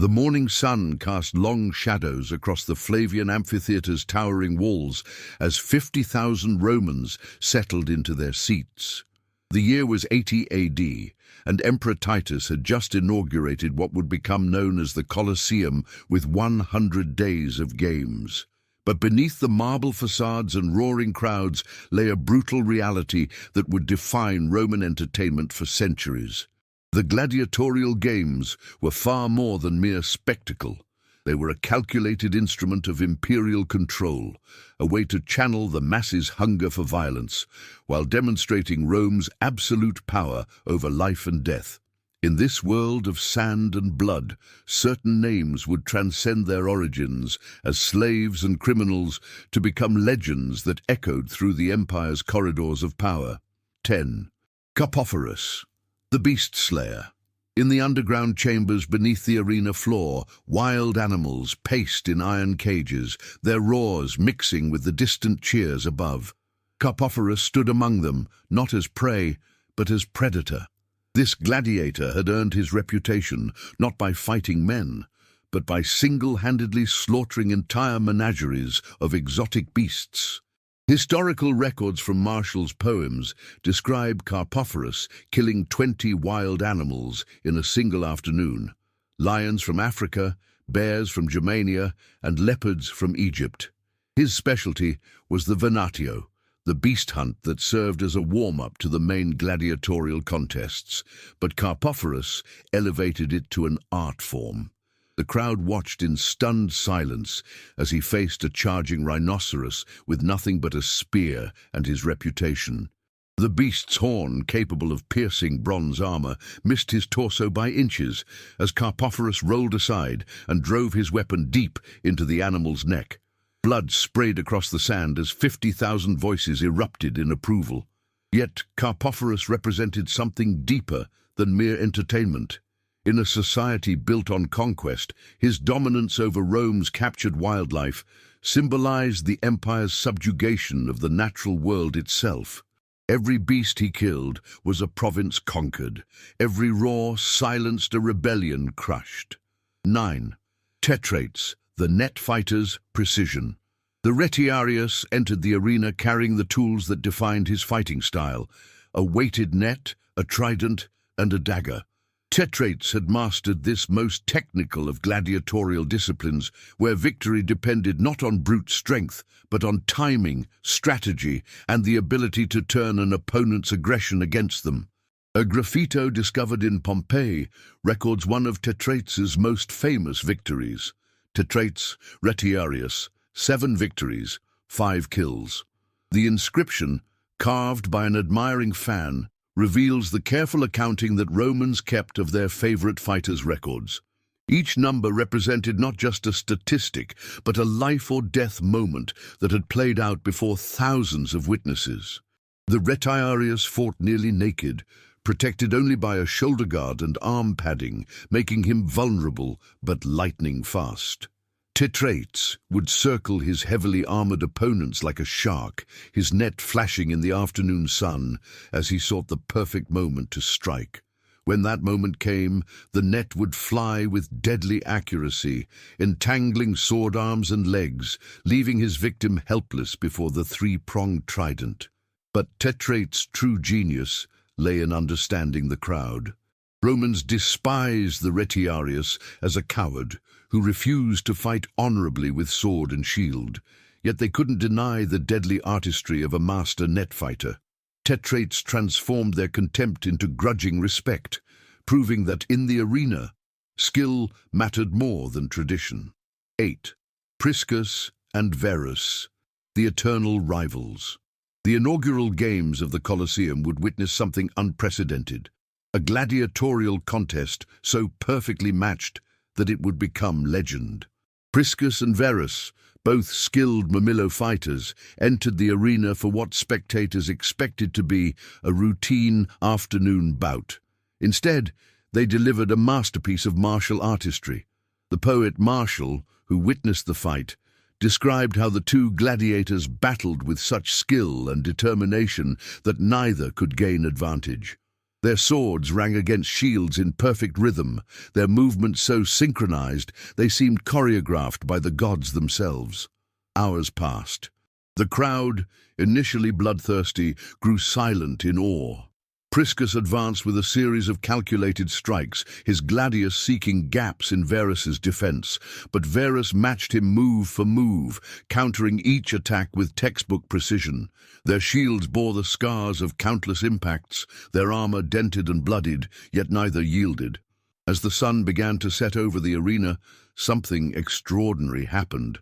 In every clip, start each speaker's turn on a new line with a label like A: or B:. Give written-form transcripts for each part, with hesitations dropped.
A: The morning sun cast long shadows across the Flavian amphitheater's towering walls as 50,000 Romans settled into their seats. The year was 80 AD, and Emperor Titus had just inaugurated what would become known as the Colosseum with 100 days of games. But beneath the marble facades and roaring crowds lay a brutal reality that would define Roman entertainment for centuries. The gladiatorial games were far more than mere spectacle. They were a calculated instrument of imperial control, a way to channel the masses' hunger for violence, while demonstrating Rome's absolute power over life and death. In this world of sand and blood, certain names would transcend their origins as slaves and criminals to become legends that echoed through the empire's corridors of power. 10. Carpophorus, the beast slayer. In the underground chambers beneath the arena floor, wild animals paced in iron cages, their roars mixing with the distant cheers above. Carpophorus stood among them, not as prey, but as predator. This gladiator had earned his reputation not by fighting men, but by single-handedly slaughtering entire menageries of exotic beasts. Historical records from Martial's poems describe Carpophorus killing 20 wild animals in a single afternoon: lions from Africa, bears from Germania, and leopards from Egypt. His specialty was the venatio, the beast hunt that served as a warm-up to the main gladiatorial contests, but Carpophorus elevated it to an art form. The crowd watched in stunned silence as he faced a charging rhinoceros with nothing but a spear and his reputation. The beast's horn, capable of piercing bronze armor, missed his torso by inches as Carpophorus rolled aside and drove his weapon deep into the animal's neck. Blood sprayed across the sand as 50,000 voices erupted in approval. Yet Carpophorus represented something deeper than mere entertainment. In a society built on conquest, his dominance over Rome's captured wildlife symbolized the empire's subjugation of the natural world itself. Every beast he killed was a province conquered. Every roar silenced a rebellion crushed. 9. Tetrates, the net fighter's precision. The retiarius entered the arena carrying the tools that defined his fighting style: a weighted net, a trident, and a dagger. Tetrates had mastered this most technical of gladiatorial disciplines, where victory depended not on brute strength, but on timing, strategy, and the ability to turn an opponent's aggression against them. A graffito discovered in Pompeii records one of Tetrates' most famous victories. Tetrates Retiarius, 7 victories, 5 kills. The inscription, carved by an admiring fan, reveals the careful accounting that Romans kept of their favorite fighters' records. Each number represented not just a statistic, but a life-or-death moment that had played out before thousands of witnesses. The retiarius fought nearly naked, protected only by a shoulder guard and arm padding, making him vulnerable but lightning fast. Tetrates would circle his heavily armored opponents like a shark, his net flashing in the afternoon sun as he sought the perfect moment to strike. When that moment came, the net would fly with deadly accuracy, entangling sword arms and legs, leaving his victim helpless before the 3-pronged trident. But Tetrates' true genius lay in understanding the crowd. Romans despised the retiarius as a coward who refused to fight honorably with sword and shield, yet they couldn't deny the deadly artistry of a master net fighter. Tetrates transformed their contempt into grudging respect, proving that in the arena, skill mattered more than tradition. 8. Priscus and Verus, the eternal rivals. The inaugural games of the Colosseum would witness something unprecedented, a gladiatorial contest so perfectly matched that it would become legend. Priscus and Verus, both skilled Mamillo fighters, entered the arena for what spectators expected to be a routine afternoon bout. Instead, they delivered a masterpiece of martial artistry. The poet Martial, who witnessed the fight, described how the two gladiators battled with such skill and determination that neither could gain advantage. Their swords rang against shields in perfect rhythm, their movements so synchronized they seemed choreographed by the gods themselves. Hours passed. The crowd, initially bloodthirsty, grew silent in awe. Priscus advanced with a series of calculated strikes, his gladius seeking gaps in Varus's defense, but Varus matched him move for move, countering each attack with textbook precision. Their shields bore the scars of countless impacts, their armor dented and bloodied, yet neither yielded. As the sun began to set over the arena, something extraordinary happened.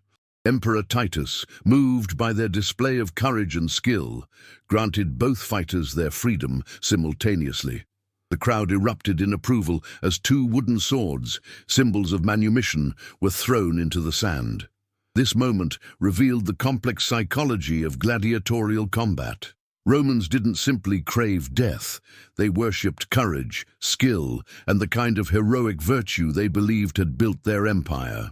A: Emperor Titus, moved by their display of courage and skill, granted both fighters their freedom simultaneously. The crowd erupted in approval as two wooden swords, symbols of manumission, were thrown into the sand. This moment revealed the complex psychology of gladiatorial combat. Romans didn't simply crave death, they worshipped courage, skill, and the kind of heroic virtue they believed had built their empire.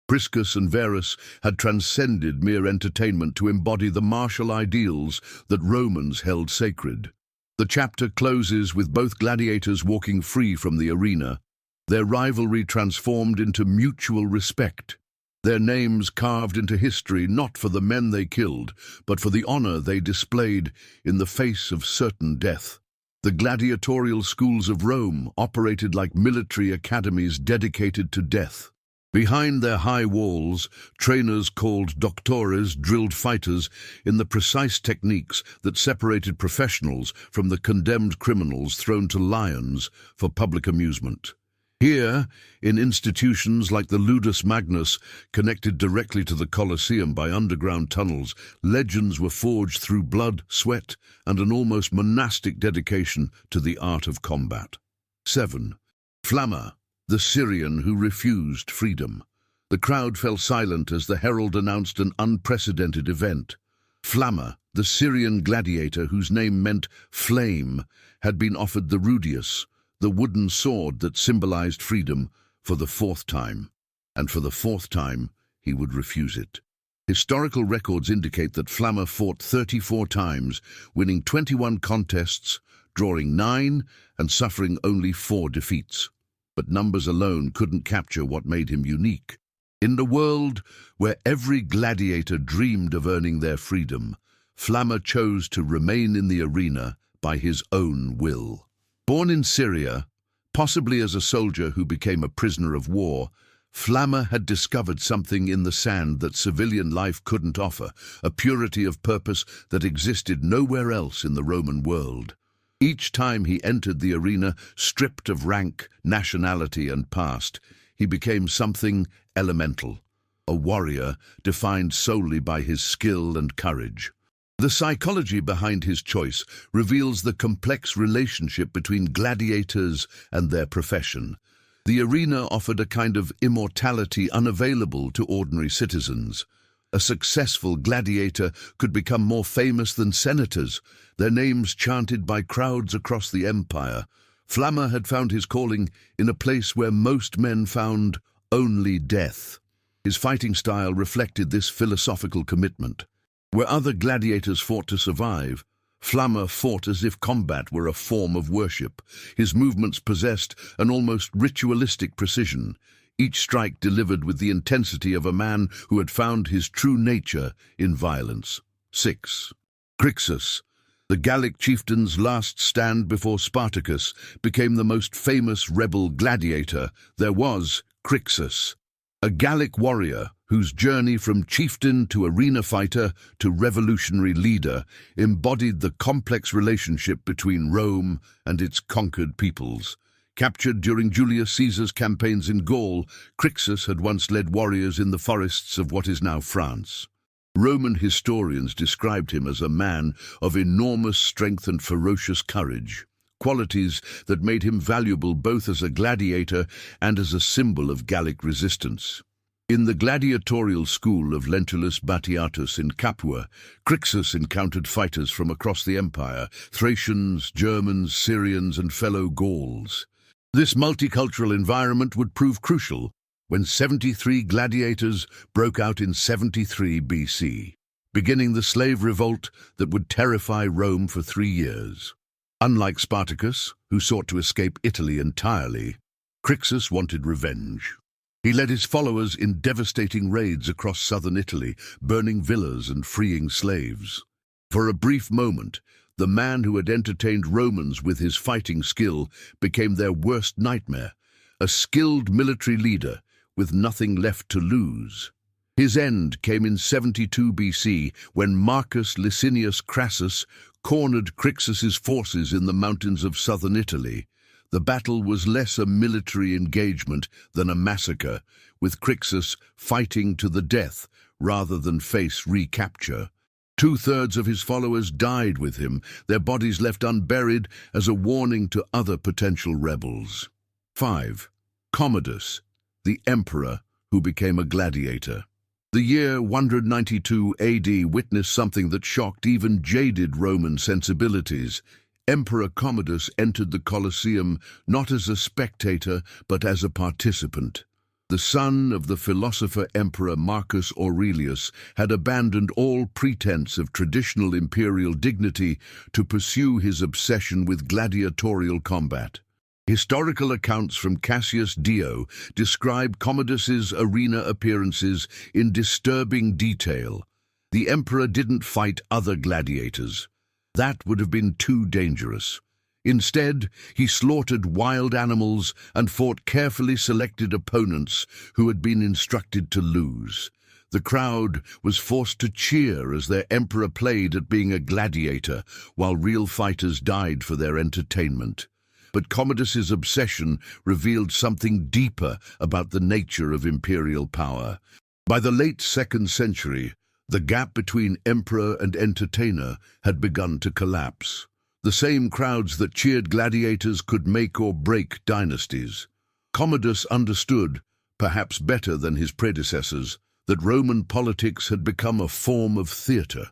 A: Priscus and Varus had transcended mere entertainment to embody the martial ideals that Romans held sacred. The chapter closes with both gladiators walking free from the arena, their rivalry transformed into mutual respect, their names carved into history not for the men they killed, but for the honor they displayed in the face of certain death. The gladiatorial schools of Rome operated like military academies dedicated to death. Behind their high walls, trainers called doctores drilled fighters in the precise techniques that separated professionals from the condemned criminals thrown to lions for public amusement. Here, in institutions like the Ludus Magnus, connected directly to the Colosseum by underground tunnels, legends were forged through blood, sweat, and an almost monastic dedication to the art of combat. 7. Flamma, the Syrian who refused freedom. The crowd fell silent as the herald announced an unprecedented event. Flamma, the Syrian gladiator whose name meant flame, had been offered the rudius, the wooden sword that symbolized freedom, for the fourth time. And for the fourth time, he would refuse it. Historical records indicate that Flamma fought 34 times, winning 21 contests, drawing 9, and suffering only 4 defeats. But numbers alone couldn't capture what made him unique. In the world where every gladiator dreamed of earning their freedom, Flamma chose to remain in the arena by his own will. Born in Syria, possibly as a soldier who became a prisoner of war, Flamma had discovered something in the sand that civilian life couldn't offer, a purity of purpose that existed nowhere else in the Roman world. Each time he entered the arena, stripped of rank, nationality, and past, he became something elemental, a warrior defined solely by his skill and courage. The psychology behind his choice reveals the complex relationship between gladiators and their profession. The arena offered a kind of immortality unavailable to ordinary citizens. A successful gladiator could become more famous than senators, their names chanted by crowds across the empire. Flamma had found his calling in a place where most men found only death. His fighting style reflected this philosophical commitment. Where other gladiators fought to survive, Flamma fought as if combat were a form of worship. His movements possessed an almost ritualistic precision, each strike delivered with the intensity of a man who had found his true nature in violence. 6. Crixus, the Gallic chieftain's last stand before Spartacus, became the most famous rebel gladiator there was. Crixus, a Gallic warrior whose journey from chieftain to arena fighter to revolutionary leader embodied the complex relationship between Rome and its conquered peoples. Captured during Julius Caesar's campaigns in Gaul, Crixus had once led warriors in the forests of what is now France. Roman historians described him as a man of enormous strength and ferocious courage, qualities that made him valuable both as a gladiator and as a symbol of Gallic resistance. In the gladiatorial school of Lentulus Batiatus in Capua, Crixus encountered fighters from across the empire, Thracians, Germans, Syrians, and fellow Gauls. This multicultural environment would prove crucial when 73 gladiators broke out in 73 BC, beginning the slave revolt that would terrify Rome for 3 years. Unlike Spartacus, who sought to escape Italy entirely, Crixus wanted revenge. He led his followers in devastating raids across southern Italy, burning villas and freeing slaves. For a brief moment, the man who had entertained Romans with his fighting skill became their worst nightmare, a skilled military leader with nothing left to lose. His end came in 72 BC when Marcus Licinius Crassus cornered Crixus's forces in the mountains of southern Italy. The battle was less a military engagement than a massacre, with Crixus fighting to the death rather than face recapture. Two-thirds of his followers died with him, their bodies left unburied as a warning to other potential rebels. 5. Commodus, the emperor who became a gladiator. The year 192 AD witnessed something that shocked even jaded Roman sensibilities. Emperor Commodus entered the Colosseum not as a spectator but as a participant. The son of the philosopher Emperor Marcus Aurelius had abandoned all pretense of traditional imperial dignity to pursue his obsession with gladiatorial combat. Historical accounts from Cassius Dio describe Commodus's arena appearances in disturbing detail. The emperor didn't fight other gladiators. That would have been too dangerous. Instead, he slaughtered wild animals and fought carefully selected opponents who had been instructed to lose. The crowd was forced to cheer as their emperor played at being a gladiator, while real fighters died for their entertainment. But Commodus's obsession revealed something deeper about the nature of imperial power. By the late 2nd century, the gap between emperor and entertainer had begun to collapse. The same crowds that cheered gladiators could make or break dynasties. Commodus understood, perhaps better than his predecessors, that Roman politics had become a form of theatre.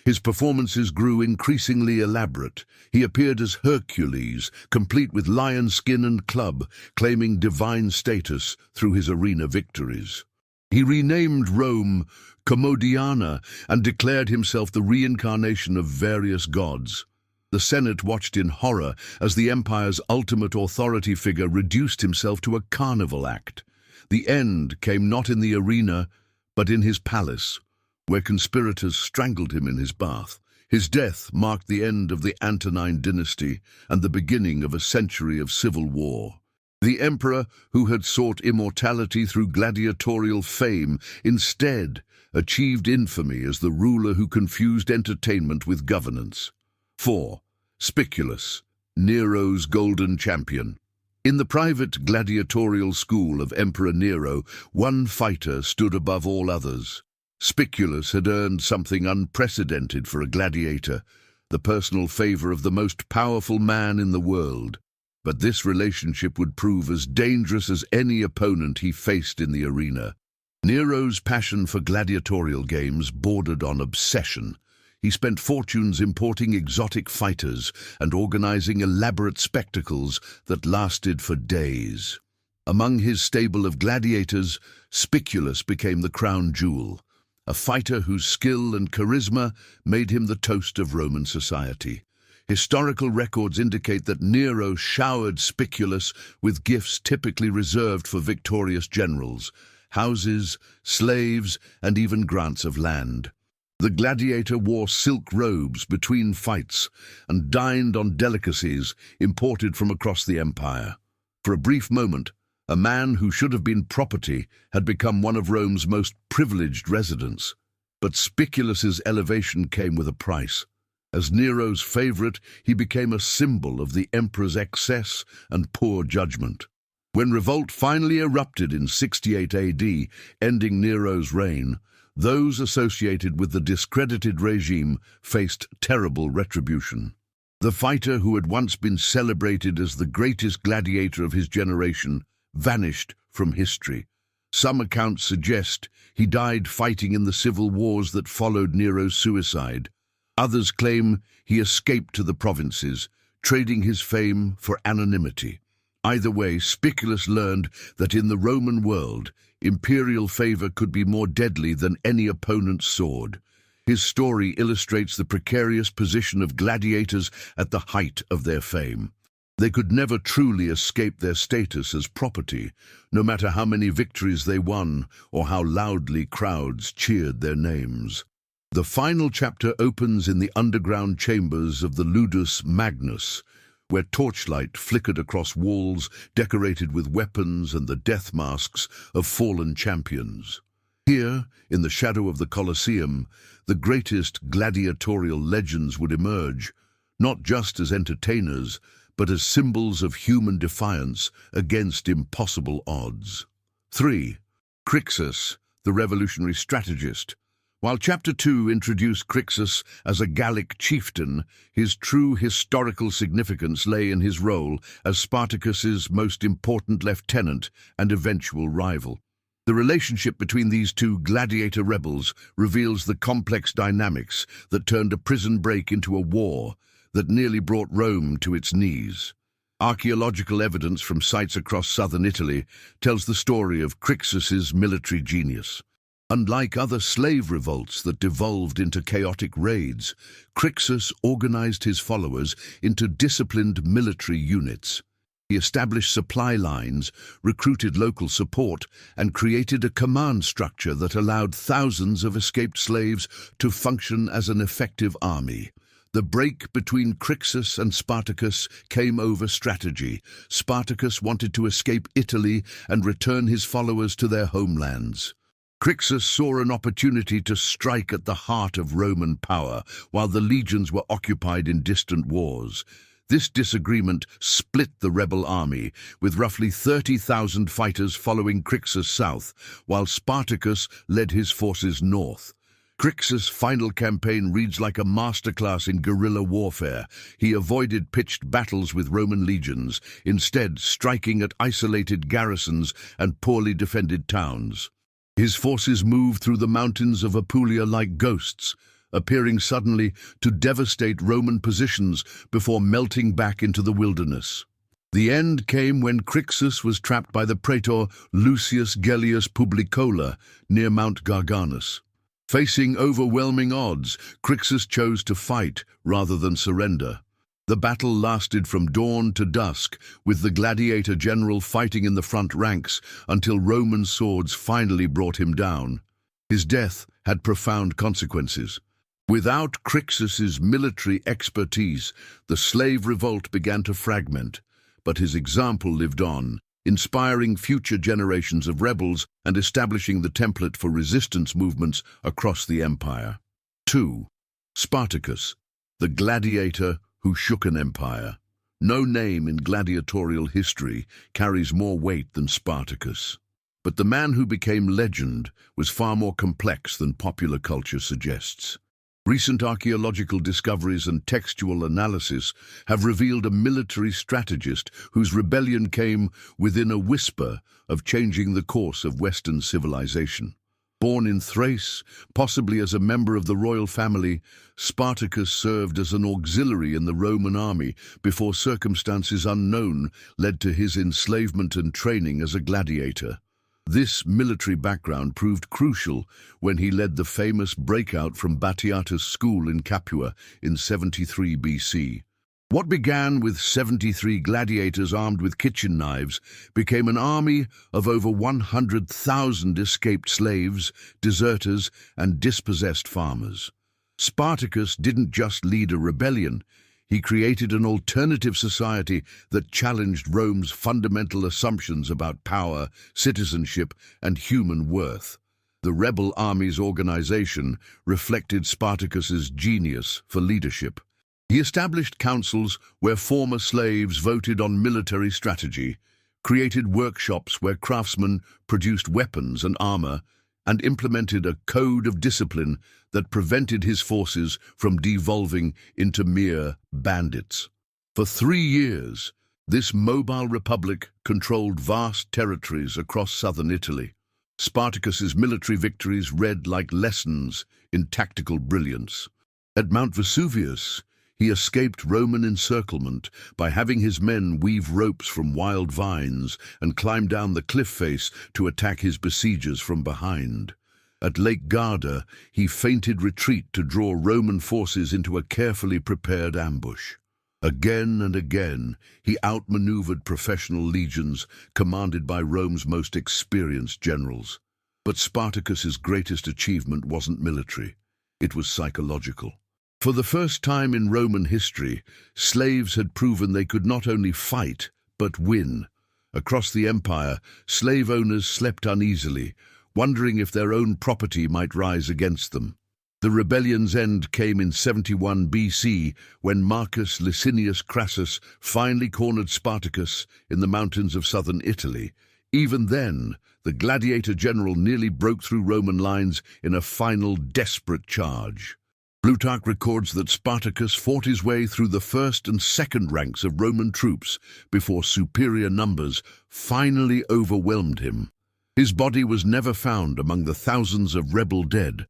A: His performances grew increasingly elaborate. He appeared as Hercules, complete with lion skin and club, claiming divine status through his arena victories. He renamed Rome Commodiana and declared himself the reincarnation of various gods. The Senate watched in horror as the empire's ultimate authority figure reduced himself to a carnival act. The end came not in the arena, but in his palace, where conspirators strangled him in his bath. His death marked the end of the Antonine dynasty and the beginning of a century of civil war. The emperor, who had sought immortality through gladiatorial fame, instead achieved infamy as the ruler who confused entertainment with governance. 4. Spiculus, Nero's golden champion. In the private gladiatorial school of Emperor Nero, one fighter stood above all others. Spiculus had earned something unprecedented for a gladiator, the personal favor of the most powerful man in the world. But this relationship would prove as dangerous as any opponent he faced in the arena. Nero's passion for gladiatorial games bordered on obsession. He spent fortunes importing exotic fighters and organizing elaborate spectacles that lasted for days. Among his stable of gladiators, Spiculus became the crown jewel, a fighter whose skill and charisma made him the toast of Roman society. Historical records indicate that Nero showered Spiculus with gifts typically reserved for victorious generals: houses, slaves, and even grants of land. The gladiator wore silk robes between fights and dined on delicacies imported from across the empire. For a brief moment, a man who should have been property had become one of Rome's most privileged residents. But Spiculus's elevation came with a price. As Nero's favorite, he became a symbol of the emperor's excess and poor judgment. When revolt finally erupted in 68 AD, ending Nero's reign, those associated with the discredited regime faced terrible retribution. The fighter who had once been celebrated as the greatest gladiator of his generation vanished from history. Some accounts suggest he died fighting in the civil wars that followed Nero's suicide. Others claim he escaped to the provinces, trading his fame for anonymity. Either way, Spiculus learned that in the Roman world, imperial favor could be more deadly than any opponent's sword. His story illustrates the precarious position of gladiators at the height of their fame. They could never truly escape their status as property, no matter how many victories they won or how loudly crowds cheered their names. The final chapter opens in the underground chambers of the Ludus Magnus, where torchlight flickered across walls decorated with weapons and the death masks of fallen champions. Here, in the shadow of the Colosseum, the greatest gladiatorial legends would emerge, not just as entertainers, but as symbols of human defiance against impossible odds. 3. Crixus, the revolutionary strategist. While Chapter 2 introduced Crixus as a Gallic chieftain, his true historical significance lay in his role as Spartacus's most important lieutenant and eventual rival. The relationship between these two gladiator rebels reveals the complex dynamics that turned a prison break into a war that nearly brought Rome to its knees. Archaeological evidence from sites across southern Italy tells the story of Crixus's military genius. Unlike other slave revolts that devolved into chaotic raids, Crixus organized his followers into disciplined military units. He established supply lines, recruited local support, and created a command structure that allowed thousands of escaped slaves to function as an effective army. The break between Crixus and Spartacus came over strategy. Spartacus wanted to escape Italy and return his followers to their homelands. Crixus saw an opportunity to strike at the heart of Roman power, while the legions were occupied in distant wars. This disagreement split the rebel army, with roughly 30,000 fighters following Crixus south, while Spartacus led his forces north. Crixus' final campaign reads like a masterclass in guerrilla warfare. He avoided pitched battles with Roman legions, instead striking at isolated garrisons and poorly defended towns. His forces moved through the mountains of Apulia like ghosts, appearing suddenly to devastate Roman positions before melting back into the wilderness. The end came when Crixus was trapped by the praetor Lucius Gellius Publicola near Mount Garganus. Facing overwhelming odds, Crixus chose to fight rather than surrender. The battle lasted from dawn to dusk, with the gladiator general fighting in the front ranks until Roman swords finally brought him down. His death had profound consequences. Without Crixus's military expertise, the slave revolt began to fragment, but his example lived on, inspiring future generations of rebels and establishing the template for resistance movements across the empire. 2. Spartacus, the gladiator who shook an empire. No name in gladiatorial history carries more weight than Spartacus. But the man who became legend was far more complex than popular culture suggests. Recent archaeological discoveries and textual analysis have revealed a military strategist whose rebellion came within a whisper of changing the course of Western civilization. Born in Thrace, possibly as a member of the royal family, Spartacus served as an auxiliary in the Roman army before circumstances unknown led to his enslavement and training as a gladiator. This military background proved crucial when he led the famous breakout from Batiatus' school in Capua in 73 BC. What began with 73 gladiators armed with kitchen knives became an army of over 100,000 escaped slaves, deserters, and dispossessed farmers. Spartacus didn't just lead a rebellion. He created an alternative society that challenged Rome's fundamental assumptions about power, citizenship, and human worth. The rebel army's organization reflected Spartacus's genius for leadership. He established councils where former slaves voted on military strategy, created workshops where craftsmen produced weapons and armor, and implemented a code of discipline that prevented his forces from devolving into mere bandits. For 3 years, this mobile republic controlled vast territories across southern Italy. Spartacus's military victories read like lessons in tactical brilliance. At Mount Vesuvius, he escaped Roman encirclement by having his men weave ropes from wild vines and climb down the cliff face to attack his besiegers from behind. At Lake Garda, he feinted retreat to draw Roman forces into a carefully prepared ambush. Again and again, he outmaneuvered professional legions commanded by Rome's most experienced generals. But Spartacus's greatest achievement wasn't military, it was psychological. For the first time in Roman history, slaves had proven they could not only fight, but win. Across the empire, slave owners slept uneasily, wondering if their own property might rise against them. The rebellion's end came in 71 BC, when Marcus Licinius Crassus finally cornered Spartacus in the mountains of southern Italy. Even then, the gladiator general nearly broke through Roman lines in a final desperate charge. Plutarch records that Spartacus fought his way through the first and second ranks of Roman troops before superior numbers finally overwhelmed him. His body was never found among the thousands of rebel dead,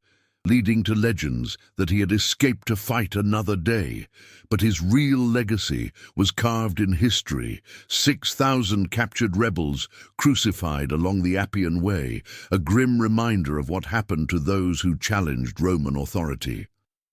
A: leading to legends that he had escaped to fight another day. But his real legacy was carved in history. 6,000 captured rebels crucified along the Appian Way, a grim reminder of what happened to those who challenged Roman authority.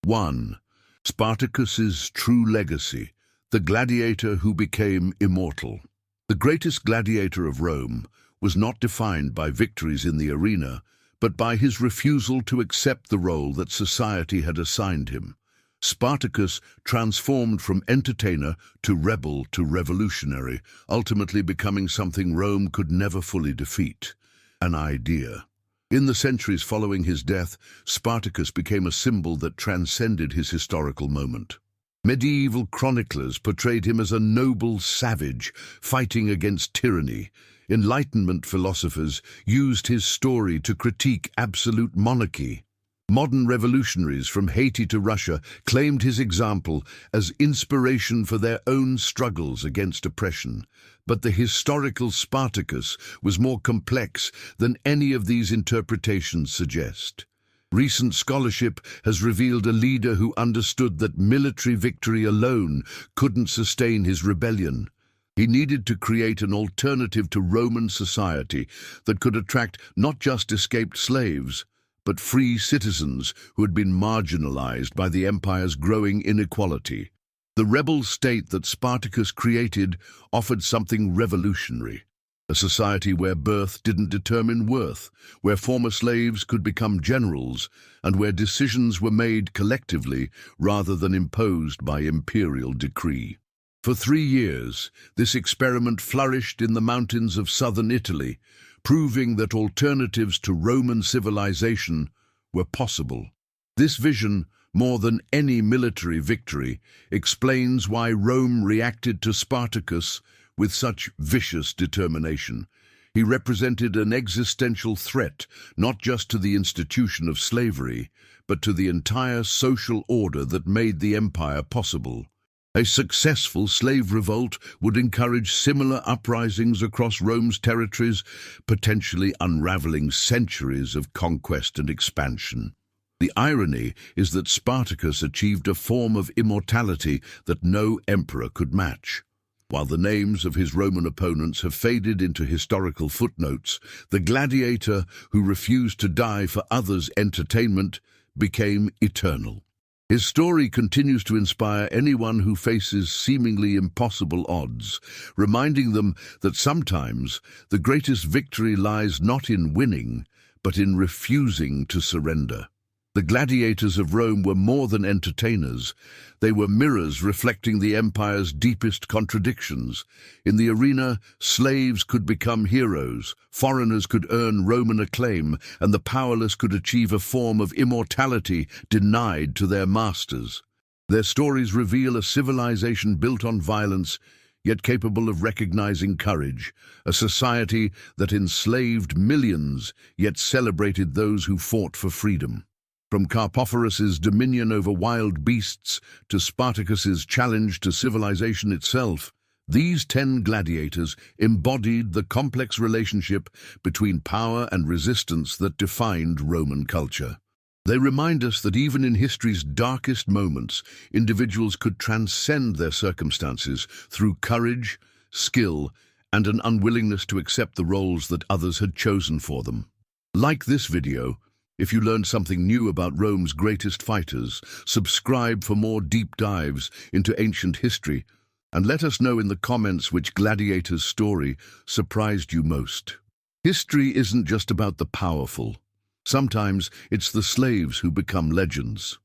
A: 1. Spartacus's true legacy, the gladiator who became immortal. The greatest gladiator of Rome was not defined by victories in the arena, but by his refusal to accept the role that society had assigned him. Spartacus transformed from entertainer to rebel to revolutionary, ultimately becoming something Rome could never fully defeat: an idea. In the centuries following his death, Spartacus became a symbol that transcended his historical moment. Medieval chroniclers portrayed him as a noble savage fighting against tyranny. Enlightenment philosophers used his story to critique absolute monarchy. Modern revolutionaries from Haiti to Russia claimed his example as inspiration for their own struggles against oppression. But the historical Spartacus was more complex than any of these interpretations suggest. Recent scholarship has revealed a leader who understood that military victory alone couldn't sustain his rebellion. He needed to create an alternative to Roman society that could attract not just escaped slaves, but free citizens who had been marginalized by the empire's growing inequality. The rebel state that Spartacus created offered something revolutionary, a society where birth didn't determine worth, where former slaves could become generals, and where decisions were made collectively rather than imposed by imperial decree. For 3 years, this experiment flourished in the mountains of southern Italy, proving that alternatives to Roman civilization were possible. This vision, more than any military victory, explains why Rome reacted to Spartacus with such vicious determination. He represented an existential threat, not just to the institution of slavery, but to the entire social order that made the empire possible. A successful slave revolt would encourage similar uprisings across Rome's territories, potentially unraveling centuries of conquest and expansion. The irony is that Spartacus achieved a form of immortality that no emperor could match. While the names of his Roman opponents have faded into historical footnotes, the gladiator who refused to die for others' entertainment became eternal. His story continues to inspire anyone who faces seemingly impossible odds, reminding them that sometimes the greatest victory lies not in winning, but in refusing to surrender. The gladiators of Rome were more than entertainers. They were mirrors reflecting the empire's deepest contradictions. In the arena, slaves could become heroes, foreigners could earn Roman acclaim, and the powerless could achieve a form of immortality denied to their masters. Their stories reveal a civilization built on violence, yet capable of recognizing courage, a society that enslaved millions, yet celebrated those who fought for freedom. From Carpophorus's dominion over wild beasts to Spartacus's challenge to civilization itself, these 10 gladiators embodied the complex relationship between power and resistance that defined Roman culture. They remind us that even in history's darkest moments, individuals could transcend their circumstances through courage, skill, and an unwillingness to accept the roles that others had chosen for them. Like this video, If you learned something new about Rome's greatest fighters, subscribe for more deep dives into ancient history, and let us know in the comments which gladiator's story surprised you most. History isn't just about the powerful. Sometimes it's the slaves who become legends.